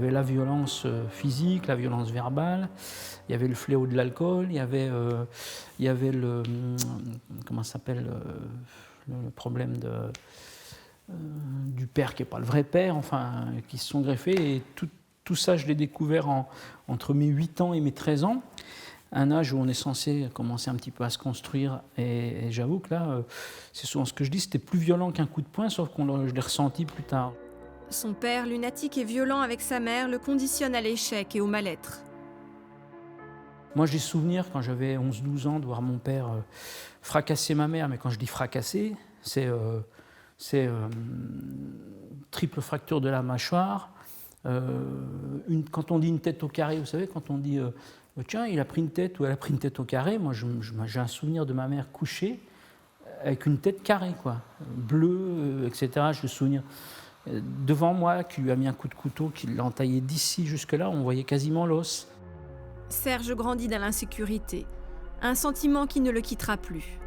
Il y avait la violence physique, la violence verbale, il y avait le fléau de l'alcool, il y avait le, comment ça s'appelle, le problème du père qui n'est pas le vrai père, enfin, qui se sont greffés. Et tout ça, je l'ai découvert entre mes 8 ans et mes 13 ans, un âge où on est censé commencer un petit peu à se construire. Et j'avoue que là, c'est souvent ce que je dis, c'était plus violent qu'un coup de poing, sauf que je l'ai ressenti plus tard. Son père, lunatique et violent avec sa mère, le conditionne à l'échec et au mal-être. Moi, j'ai souvenir, quand j'avais 11-12 ans, de voir mon père fracasser ma mère. Mais quand je dis fracasser, c'est triple fracture de la mâchoire. Quand on dit une tête au carré, vous savez, quand on dit tiens, il a pris une tête ou elle a pris une tête au carré, moi j'ai un souvenir de ma mère couchée avec une tête carrée, quoi, bleue, etc. Je me souviens devant moi qui lui a mis un coup de couteau, qui l'a entaillé d'ici jusque-là, on voyait quasiment l'os. Serge grandit dans l'insécurité, un sentiment qui ne le quittera plus.